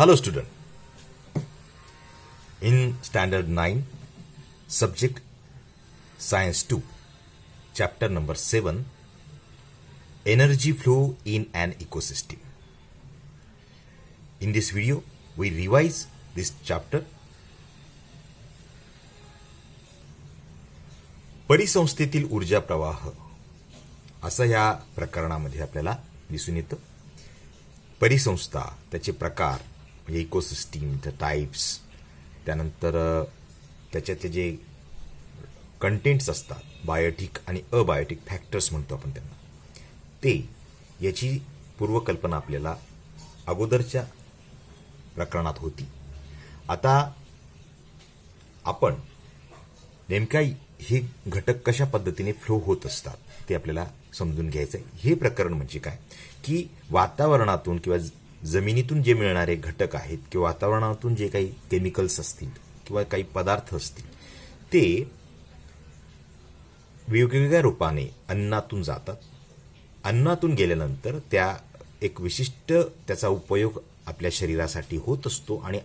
Hello student. In standard 9, subject science 2, chapter number 7, energy flow in an ecosystem. In this video, we revise this chapter. परिसंस्थेतील ऊर्जा प्रवाह असं या प्रकरणामध्ये आपल्याला दिसून येतं. परिसंस्था, त्याचे प्रकार म्हणजे इकोसिस्टीम, टाइप्स, त्यानंतर त्याच्यातले जे कंटेंट्स असतात, बायोटिक आणि अबायोटिक फॅक्टर्स म्हणतो आपण त्यांना, ते याची पूर्वकल्पना आपल्याला अगोदरच्या प्रकरणात होती. आता आपण नेमका हे घटक कशा पद्धतीने फ्लो होत असतात ते आपल्याला समजून घ्यायचं आहे. हे प्रकरण म्हणजे काय की वातावरणातून किंवा जमिनीतून जे मिळणारे घटक आहेत किंवा वातावरणातून जे काही केमिकल्स असतील किंवा काही पदार्थ असतील ते वेगवेगळ्या रूपाने अन्नातून जातात. अन्नातून गेल्यानंतर त्या एक विशिष्ट त्याचा उपयोग आपल्या शरीरासाठी होत असतो आणि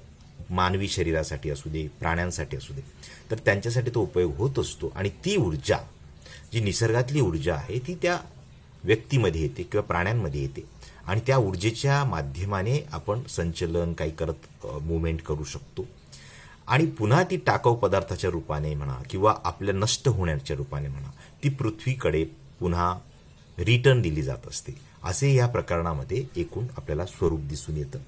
मानवी शरीरासाठी असू दे, प्राण्यांसाठी असू दे, तर त्यांच्यासाठी तो उपयोग होत असतो. आणि ती ऊर्जा जी निसर्गातली ऊर्जा आहे ती त्या व्यक्तीमध्ये येते किंवा प्राण्यांमध्ये येते आणि त्या ऊर्जेच्या माध्यमाने आपण संचलन काही करत मुवमेंट करू शकतो आणि पुन्हा ती टाकाऊ पदार्थाच्या रूपाने म्हणा किंवा आपल्या नष्ट होण्याच्या रूपाने म्हणा ती पृथ्वीकडे पुन्हा रिटर्न दिली जात असते. असे या प्रकरणामध्ये एकूण आपल्याला स्वरूप दिसून येतं.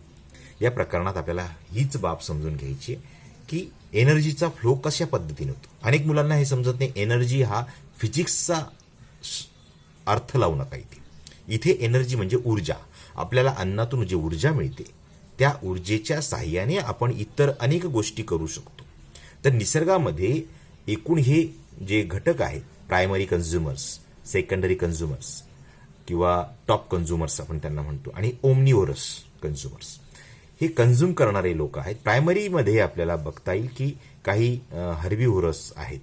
या प्रकरणात आपल्याला हीच बाब समजून घ्यायची आहे की एनर्जीचा फ्लो कशा पद्धतीने होतो. अनेक मुलांना हे समजत नाही. एनर्जी हा फिजिक्सचा अर्थ लावू नका इथे. इथे एनर्जी म्हणजे ऊर्जा. आपल्याला अन्नातून जी ऊर्जा मिळते त्या ऊर्जेच्या साहाय्याने आपण इतर अनेक गोष्टी करू शकतो. तर निसर्गामध्ये एकूण हे जे घटक आहेत, प्रायमरी कन्झ्युमर्स, सेकंडरी कन्झ्युमर्स किंवा टॉप कन्झ्युमर्स आपण त्यांना म्हणतो, आणि ओमनिओरस कन्झ्युमर्स, हे कन्झ्युम करणारे लोक आहेत. प्रायमरीमध्ये आपल्याला बघता येईल की काही हर्बिव्होरस आहेत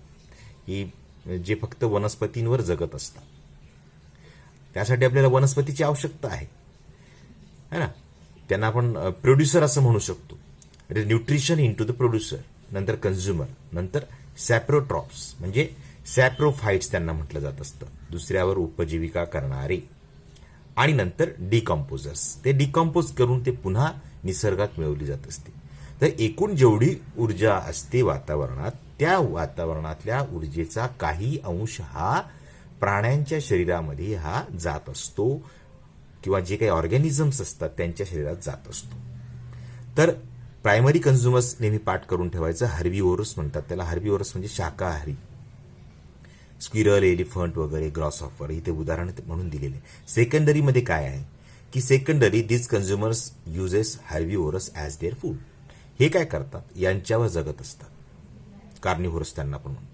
की जे फक्त वनस्पतींवर जगत असतात. त्यासाठी आपल्याला वनस्पतीची आवश्यकता आहे ना. त्यांना आपण प्रोड्युसर असं म्हणू शकतो. It is nutrition into the producer, नंतर कन्झ्युमर, नंतर सॅप्रोट्रॉप्स म्हणजे सॅप्रोफाइट्स त्यांना म्हटलं जात असतं, दुसऱ्यावर उपजीविका करणारे, आणि नंतर डिकम्पोजर्स. ते डिकम्पोज करून ते पुन्हा निसर्गात मिळवली जात असते. तर एकूण जेवढी ऊर्जा असते वातावरणात, त्या वातावरणातल्या ऊर्जेचा काही अंश हा प्राण्यांच्या शरीरामध्ये हा जात असतो किंवा जे काही ऑर्गॅनिझम्स असतात त्यांच्या शरीरात जात असतो. तर प्रायमरी कन्झ्युमर्स नेहमी पाठ करून ठेवायचं. हर्बिव्होरस म्हणतात त्याला. हर्बिव्होरस म्हणजे शाकाहारी. स्क्विरल, एलिफंट वगैरे, ग्रॉसहॉपर इथे उदाहरण म्हणून दिलेले. सेकंडरीमध्ये काय आहे की secondary this consumers uses herbivores as their food. हे काय करतात, यांच्यावर जगत असतात. कार्निव्होरस त्यांना पण म्हणतो.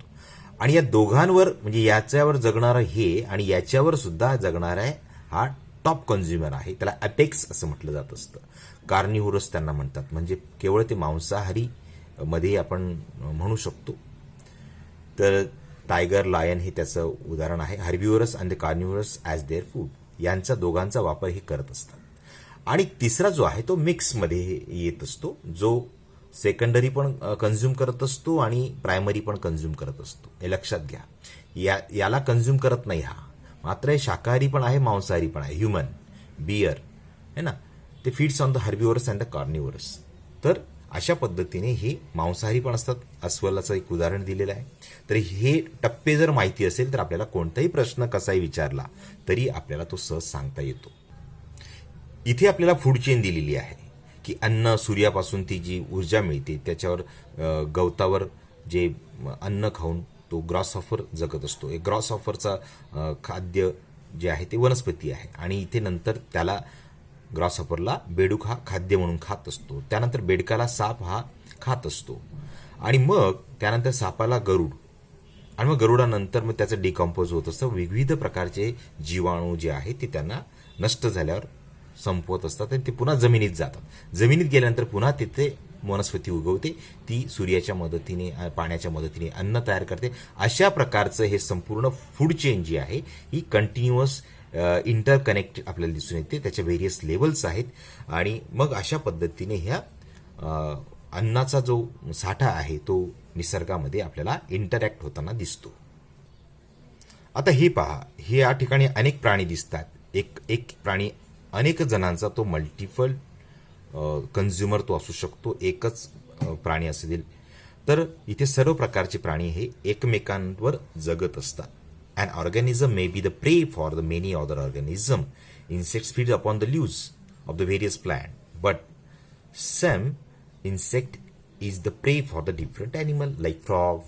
आणि या दोघांवर म्हणजे याच्यावर जगणारा हे आणि याच्यावर सुद्धा जगणारा हा टॉप कन्झ्युमर आहे. त्याला अपेक्स असं म्हटलं जात असतं. कार्निव्होरस त्यांना म्हणतात. म्हणजे केवळ ते मांसाहारी मध्ये आपण म्हणू शकतो. तर टायगर, लायन हे त्याचं उदाहरण आहे. हर्बिव्होरस आणि कार्निव्होरस ॲज देअर फूड यांचा दोघांचा वापर हे करत असतात. आणि तिसरा जो आहे तो मिक्समध्ये येत असतो, जो सेकंडरी पण कन्झ्युम करत असतो आणि प्रायमरी पण कन्झ्युम करत असतो. हे लक्षात घ्या. याला कन्झ्युम करत नाही हा, मात्र शाकाहारी पण आहे, मांसाहारी पण आहे. ह्युमन, बियर है ना, ते feeds on the herbivores and the carnivores. तर अशा पद्धतीने हे मांसाहारी पण असतात. अस्वलाचं एक उदाहरण दिलेलं आहे. तर हे टप्पे जर माहिती असेल तर आपल्याला कोणताही प्रश्न कसाही विचारला तरी आपल्याला तो सहज सांगता येतो. इथे आपल्याला फूड चेन दिलेली आहे की अन्न, सूर्यापासून ती जी ऊर्जा मिळते त्याच्यावर गवतावर जे अन्न खाऊन तो ग्रॉसहॉपर जगत असतो. एक ग्रॉसहॉपरचा खाद्य जे आहे ते वनस्पती आहे आणि इथे नंतर त्याला ग्रॉसहॉपरला बेडूक हा खाद्य म्हणून खात असतो. त्यानंतर बेडकाला साप हा खात असतो आणि मग त्यानंतर सापाला गरुड, आणि मग गरुडानंतर मग त्याचं डिकम्पोज होत असतं. विविध प्रकारचे जीवाणू जे आहेत ते त्यांना नष्ट झाल्यावर संपवत असतात आणि ते पुन्हा जमिनीत जातात. जमिनीत गेल्यानंतर पुन्हा तिथे वनस्पती उगवते. ती सूर्याच्या मदतीने, पाण्याच्या मदतीने अन्न तयार करते. अशा प्रकारचं हे संपूर्ण फूड चेन जी आहे ही कंटिन्युअस इंटरकनेक्टेड आपल्याला दिसून येते. त्याच्या व्हेरियस लेवल्स आहेत आणि मग अशा पद्धतीने ह्या अन्नाचा जो साठा आहे तो निसर्गामध्ये आपल्याला इंटरॅक्ट होताना दिसतो. आता हे पहा, हे या ठिकाणी अनेक प्राणी दिसतात. एक एक प्राणी अनेक जणांचा तो मल्टिपल कन्झ्युमर तो असू शकतो, एकच प्राणी असेल. तर इथे सर्व प्रकारचे प्राणी हे एकमेकांवर जगत असतात. An organism may be the prey for the many other organism. Insects feed upon the leaves of the various plant, but some insect is the prey for the different animal like frog,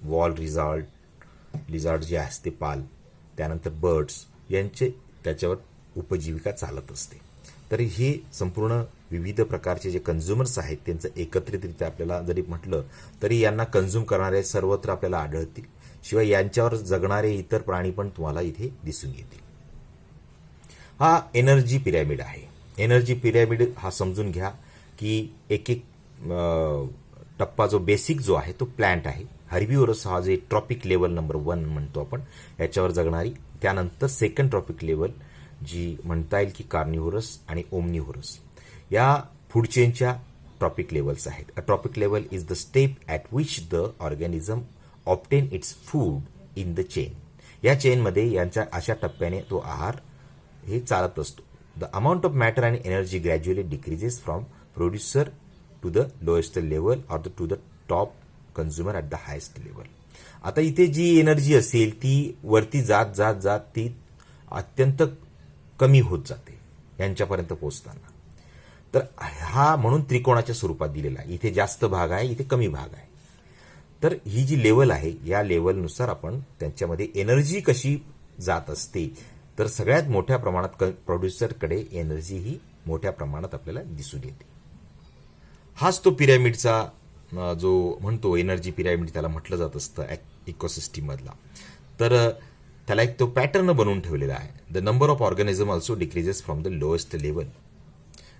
wall lizard जे असते पाल, त्यानंतर birds यांचे त्याच्यावर उपजीविका चालत असते. तर हे संपूर्ण विविध प्रकारचे जे कन्झ्युमर्स आहेत त्यांचं एकत्रितरित्या आपल्याला जरी म्हटलं तरी यांना कन्झ्युम करणारे सर्वत्र आपल्याला आढळतील. शिवाय यांच्यावर जगणारे इतर प्राणी पण तुम्हाला इथे दिसून येतील. हा एनर्जी पिरॅमिड आहे. एनर्जी पिरॅमिड हा समजून घ्या की एक एक टप्पा जो बेसिक जो आहे तो प्लांट आहे. हर्बिव्हरस हा जे ट्रॉपिक लेवल नंबर 1 म्हणतो आपण, याच्यावर जगणारी. त्यानंतर सेकंड ट्रॉपिक लेवल जी म्हणता येईल की कार्निव्होरस आणि ओमनिव्होरस, या फूड चेनच्या ट्रॉपिक लेवल्स आहेत. अ trophic level is the step at which the organism obtain its food in the chain. या चेनमध्ये यांच्या अशा टप्प्याने तो आहार हे चालत असतो. The amount of matter and energy gradually decreases from producer to the lowest level or to the top consumer at the highest level. आता इथे जी एनर्जी असेल ती वरती जात जात जात ती अत्यंत कमी होत जाते यांच्यापर्यंत पोहोचताना. तर हा म्हणून त्रिकोणाच्या स्वरूपात दिलेला आहे. इथे जास्त भाग आहे, इथे कमी भाग आहे. तर ही जी लेवल आहे या लेवलनुसार आपण त्यांच्यामध्ये एनर्जी कशी जात असते, तर सगळ्यात मोठ्या प्रमाणात प्रोड्युसरकडे एनर्जी ही मोठ्या प्रमाणात आपल्याला दिसून येते. हाच तो पिरॅमिडचा जो म्हणतो एनर्जी पिरॅमिड त्याला म्हटलं जात असतं इकोसिस्टीम मधला. तर त्याला एक तो पॅटर्न बनवून ठेवलेला आहे. The number of organism also decreases from the lowest level.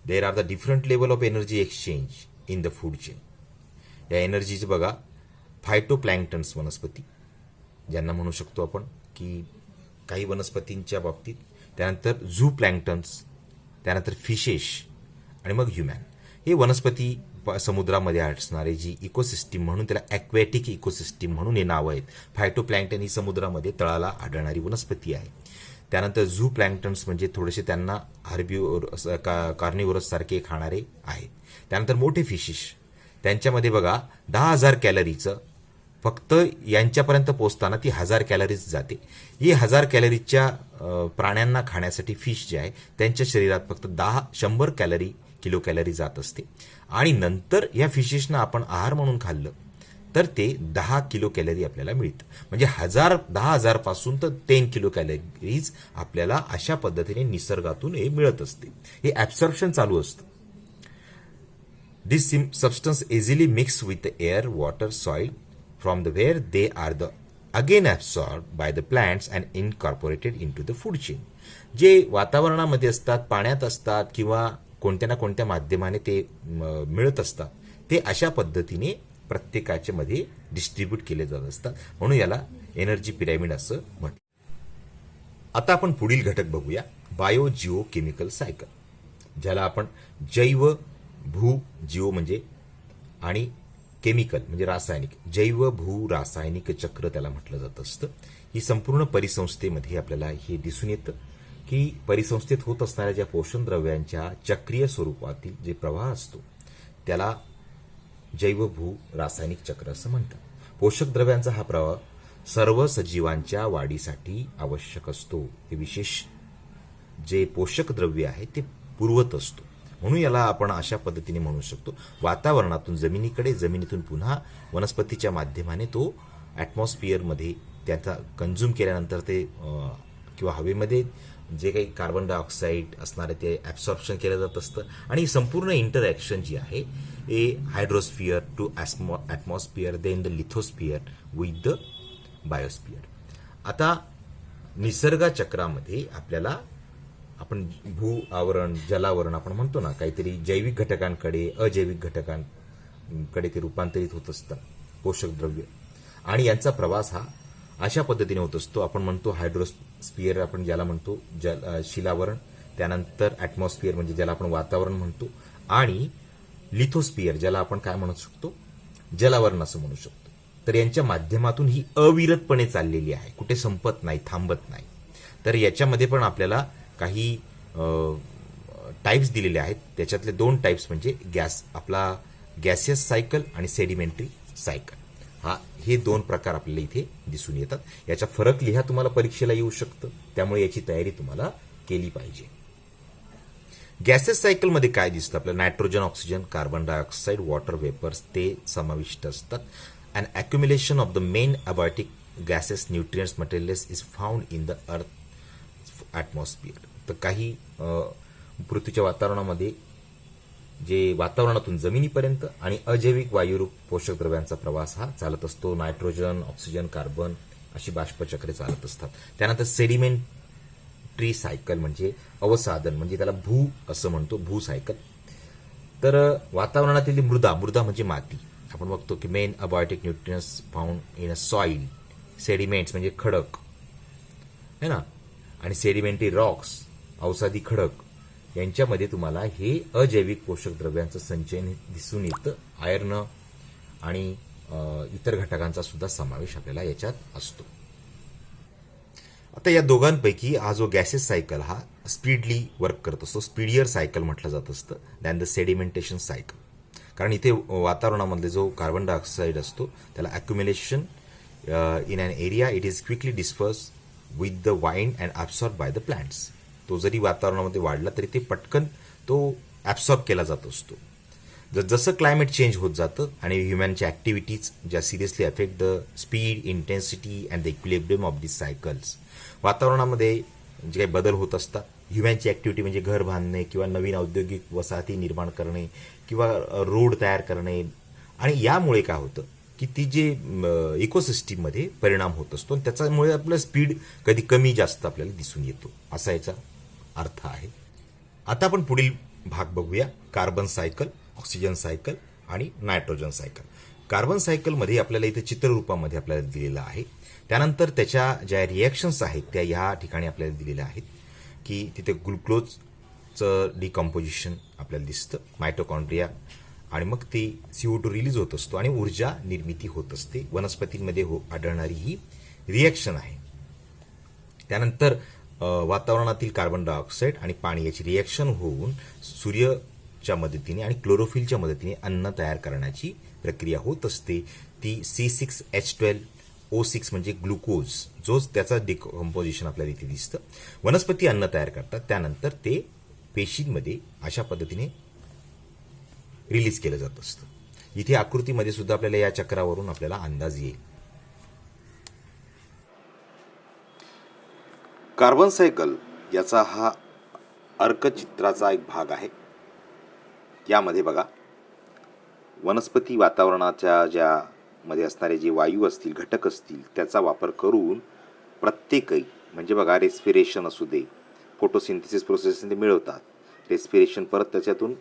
There are the different level of energy exchange in the food chain. या एनर्जीचे बघा, फायटोप्लॅन्क्टन्स वनस्पती ज्यांना म्हणू शकतो आपण की काही वनस्पतींच्या बाबतीत, त्यानंतर झू प्लॅन्क्टन्स, त्यानंतर फिशेस आणि मग ह्युमॅन. हे वनस्पती समुद्रामध्ये असणारे जी इकोसिस्टीम म्हणून त्याला ॲक्वॅटिक इकोसिस्टीम म्हणून हे नावं आहेत. फायटोप्लॅन्क्टन ही समुद्रामध्ये तळाला आढळणारी वनस्पती आहे. त्यानंतर झू प्लॅन्क्टन्स म्हणजे थोडेसे त्यांना हर्बिव्होरस कार्निव्होरस सारखे खाणारे आहेत. त्यानंतर मोठे फिशिश, त्यांच्यामध्ये बघा 10,000 कॅलरीचं फक्त यांच्यापर्यंत पोहोचताना ती 1000 कॅलरीज जाते. ही 1000 कॅलरीजच्या प्राण्यांना खाण्यासाठी फिश जे आहे त्यांच्या शरीरात फक्त 100 किलो कॅलरी जात असते. आणि नंतर या फिशेसना आपण आहार म्हणून खाल्लं तर ते 10 किलो कॅलरी आपल्याला मिळतं. म्हणजे 10,000 पासून तर 10 किलो कॅलरीज आपल्याला अशा पद्धतीने निसर्गातून हे मिळत असते. हे ॲब्सॉर्प्शन चालू असतं. This substance easily mix with the air, water, soil from the where they are the again absorb by the plants and incorporated into the food chain. जे वातावरणामध्ये असतात, पाण्यात असतात किंवा कोणत्या ना कोणत्या माध्यमाने ते मिळत असतात, ते अशा पद्धतीने प्रत्येकाच्या मध्ये डिस्ट्रीब्यूट केले जात असतात. म्हणून याला एनर्जी पिरॅमिड असं म्हणतात. आता आपण पुढील घटक बघूया, बायो जिओ केमिकल सायकल, ज्याला आपण जैव भू जिओ म्हणजे आणि केमिकल म्हणजे रासायनिक, जैव भू रासायनिक चक्र त्याला म्हटलं जात असतं. ही संपूर्ण परिसंस्थेमध्ये आपल्याला हे दिसून येतं की परिसंस्थेत होत असणाऱ्या ज्या पोषण द्रव्यांच्या चक्रीय स्वरूपातील जे प्रवाह असतो त्याला जैव भू रासायनिक चक्र असं म्हणतात. पोषक द्रव्यांचा हा प्रवाह सर्व सजीवांच्या वाढीसाठी आवश्यक असतो. हे विशेष जे पोषक द्रव्य आहे ते पुरवत असतो. म्हणून याला आपण अशा पद्धतीने म्हणू शकतो, वातावरणातून जमिनीकडे, जमिनीतून पुन्हा वनस्पतीच्या माध्यमाने तो ॲटमॉस्फिअरमध्ये त्याचा कन्झ्युम केल्यानंतर ते किंवा हवेमध्ये जे काही कार्बन डायऑक्साईड असणारे ते ॲब्सॉर्प्शन केलं जात असतं. आणि संपूर्ण इंटरॅक्शन जी आहे हे hydrosphere to atmosphere, then the lithosphere with the biosphere. आता निसर्ग चक्रामध्ये आपल्याला आपण भू आवरण, जलावरण आपण म्हणतो ना, काहीतरी जैविक घटकांकडे अजैविक घटकांकडे ते रूपांतरित होत असतं पोषक द्रव्य, आणि यांचा प्रवास हा अशा पद्धतीने होत असतो. आपण म्हणतो हायड्रोस्फिअर आपण ज्याला म्हणतो शिलावरण, त्यानंतर ॲटमॉस्फिअर म्हणजे ज्याला आपण वातावरण म्हणतो, आणि लिथोस्पियर, ज्याला आपण काय म्हणू शकतो, जलावरण असं म्हणू शकतो. तर यांच्या माध्यमातून ही अविरतपणे चाललेली आहे, कुठे संपत नाही, थांबत नाही. तर याच्यामध्ये पण आपल्याला काही टाईप्स दिलेले आहेत. त्याच्यातले 2 टाईप्स म्हणजे आपला गॅसियस सायकल आणि सेडिमेंटरी सायकल. हे 2 प्रकार आपल्याला इथे दिसून येतात. याचा फरक लिहा, तुम्हाला परीक्षेला येऊ शकतं, त्यामुळे याची तयारी तुम्हाला केली पाहिजे. गॅसेस सायकलमध्ये काय दिसतं आपल्याला, nitrogen, oxygen, carbon dioxide, water vapours ते समाविष्ट असतात. And accumulation of the main abiotic gases, nutrients, materials is found in the earth atmosphere. तर काही पृथ्वीच्या वातावरणामध्ये जे वातावरणातून जमिनीपर्यंत आणि अजैविक वायुरूप पोषक द्रव्यांचा प्रवास हा चालत असतो. नायट्रोजन, ऑक्सिजन, कार्बन अशी बाष्पचक्रे चालत असतात. त्यानंतर सेडिमेंटरी सायकल म्हणजे अवसादन, म्हणजे त्याला भू असं म्हणतो, भू सायकल. तर वातावरणातील मृदा म्हणजे माती, आपण बघतो की main abiotic nutrients found in a soil. Sediments म्हणजे खडक है ना, आणि सेडिमेंटरी रॉक्स, अवसादी खडक, यांच्यामध्ये तुम्हाला हे अजैविक पोषक द्रव्यांचं संचयन दिसून येतं. आयर्न आणि इतर घटकांचा सुद्धा समावेश आपल्याला याच्यात असतो. आता या दोघांपैकी हा जो गॅसेस सायकल हा स्पीडली वर्क करत असतो, स्पीडियर सायकल म्हटलं जात असतं दॅन द सेडिमेंटेशन सायकल. कारण इथे वातावरणामधले जो कार्बन डायऑक्साईड असतो त्याला accumulation in an area, it is quickly disperse with the wind and absorb by the plants. तो जरी वातावरणामध्ये वाढला तरी ते पटकन तो ॲब्सॉर्ब केला जात असतो. जसं क्लायमेट चेंज होत जातं आणि ह्युमनच्या ॲक्टिव्हिटीज ज्या seriously affect the speed, intensity and the equilibrium of this cycles, वातावरणामध्ये जे काही बदल होत असतात, ह्युमनची ॲक्टिव्हिटी म्हणजे घर बांधणे किंवा नवीन औद्योगिक वसाहती निर्माण करणे किंवा रोड तयार करणे, आणि यामुळे काय होतं की ती जे इकोसिस्टीममध्ये परिणाम होत असतो आणि त्याच्यामुळे आपलं स्पीड कधी कमी जास्त आपल्याला दिसून येतो, असा याचा अर्थ आहे. आता आपण पुढील भाग बघूया, कार्बन सायकल, ऑक्सिजन सायकल आणि नायट्रोजन सायकल. कार्बन सायकलमध्ये आपल्याला इथे चित्ररूपामध्ये आपल्याला दिलेलं आहे. त्यानंतर त्याच्या ज्या रिॲक्शन्स आहेत त्या ह्या ठिकाणी आपल्याला दिलेल्या आहेत की तिथे ग्लुकोजचं डिकम्पोजिशन आपल्याला दिसतं, मायटोकॉन्ड्रिया, आणि मग ते CO2 रिलीज होत असतो आणि ऊर्जा निर्मिती होत असते. वनस्पतींमध्ये आढळणारी ही रिॲक्शन आहे. त्यानंतर वातावरणातील कार्बन डायऑक्साईड आणि पाणी याची रिॲक्शन होऊन सूर्याच्या मदतीने आणि क्लोरोफिलच्या मदतीने अन्न तयार करण्याची प्रक्रिया होत असते. ती C6H12O6 म्हणजे ग्लुकोज, जोच त्याचा डिकम्पोजिशन आपल्याला इथे दिसतं. वनस्पती अन्न तयार करतात, त्यानंतर ते पेशींमध्ये अशा पद्धतीने रिलीज केलं जात असतं. इथे आकृतीमध्ये सुद्धा आपल्याला या चक्रावरून आपल्याला अंदाज येईल. कार्बन सायकल याचा हा अर्कचित्राचा एक भाग आहे. यामध्ये बघा, वनस्पती वातावरणाच्या ज्या मध्ये असणारे जे वायू असतील, घटक असतील, त्याचा वापर करून प्रत्येकही, म्हणजे बघा रेस्पिरेशन असू दे, फोटोसिंथेसिस प्रोसेस ते मिळवतात, रेस्पिरेशन परत त्याच्यातून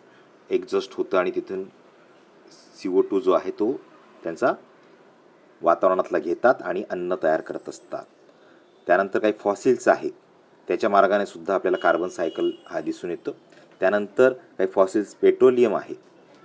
एक्झॉस्ट होतं आणि तिथून CO2 जो आहे तो त्यांचा वातावरणातला घेतात आणि अन्न तयार करत असतात. त्यानंतर काही फॉसिल्स आहेत, त्याच्या मार्गाने सुद्धा आपल्याला कार्बन सायकल हा दिसून येतो. त्यानंतर काही फॉसिल्स पेट्रोलियम आहेत,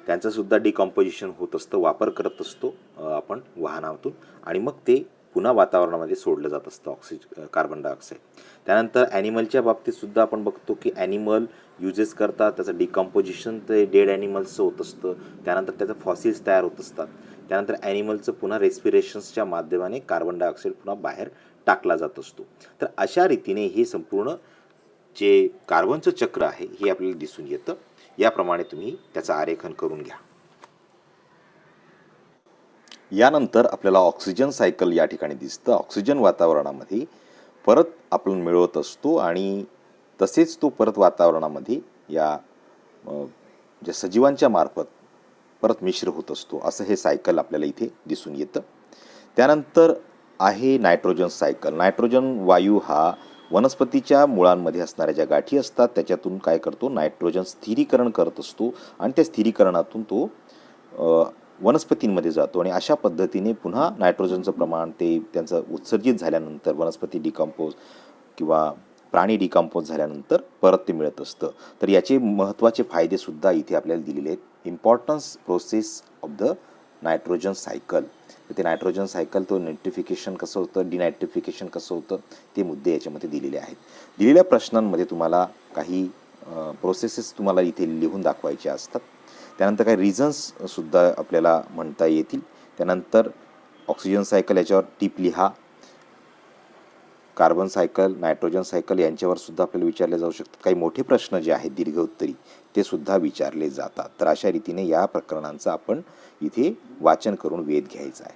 त्यांचं सुद्धा डिकम्पोजिशन होत असतं, वापर करत असतो आपण वाहनातून, आणि मग ते पुन्हा वातावरणामध्ये सोडलं जात असतं कार्बन डायऑक्साईड. त्यानंतर ॲनिमलच्या बाबतीत सुद्धा आपण बघतो की ॲनिमल युजेस करतात, त्याचं डिकम्पोजिशन ते डेड ॲनिमल्सचं होत असतं, त्यानंतर त्याचं फॉसिल्स तयार होत असतात. त्यानंतर ॲनिमलचं पुन्हा रेस्पिरेशन्सच्या माध्यमाने कार्बन डायऑक्साईड पुन्हा बाहेर टाकला जात असतो. तर अशा रीतीने हे संपूर्ण जे कार्बनचं चक्र आहे हे आपल्याला दिसून येतं. याप्रमाणे तुम्ही त्याचं आरेखन करून घ्या. यानंतर आपल्याला ऑक्सिजन सायकल या ठिकाणी दिसतं. ऑक्सिजन वातावरणामध्ये परत आपण मिळवत असतो आणि तसेच तो परत वातावरणामध्ये या ज्या सजीवांच्या मार्फत परत मिश्र होत असतो, असं हे सायकल आपल्याला इथे दिसून येतं. त्यानंतर आहे नायट्रोजन सायकल. नायट्रोजन वायू हा वनस्पतीच्या मुळांमध्ये असणाऱ्या ज्या गाठी असतात त्याच्यातून काय करतो, नायट्रोजन स्थिरीकरण करत असतो आणि त्या स्थिरीकरणातून तो वनस्पतींमध्ये जातो आणि अशा पद्धतीने पुन्हा नायट्रोजनचं प्रमाण ते त्यांचं उत्सर्जित झाल्यानंतर वनस्पती डिकम्पोज किंवा प्राणी डिकम्पोज झाल्यानंतर परत ते मिळत असतं. तर याचे महत्त्वाचे फायदेसुद्धा इथे आपल्याला दिलेले आहेत. Importance process of the nitrogen cycle. ते नायट्रोजन सायकल तो नायट्रिफिकेशन कसं होतं, डिनायट्रिफिकेशन कसं होतं, ते मुद्दे याच्यामध्ये दिलेले आहेत. दिलेल्या प्रश्नांमध्ये तुम्हाला काही प्रोसेसेस तुम्हाला इथे लिहून दाखवायचे असतात. त्यानंतर काही रिझन्ससुद्धा आपल्याला म्हणता येतील. त्यानंतर ऑक्सिजन सायकल याच्यावर टिप लिहा. कार्बन सायकल, नायट्रोजन सायकल यांच्यावर सुद्धा आपल्याला विचारले जाऊ शकतात. काही मोठे प्रश्न जे आहेत दीर्घ उत्तरी ते सुद्धा विचारले जातात. तर अशा रीतीने या प्रकरणांचं आपण इथे वाचन करून वेध घ्यायचा आहे.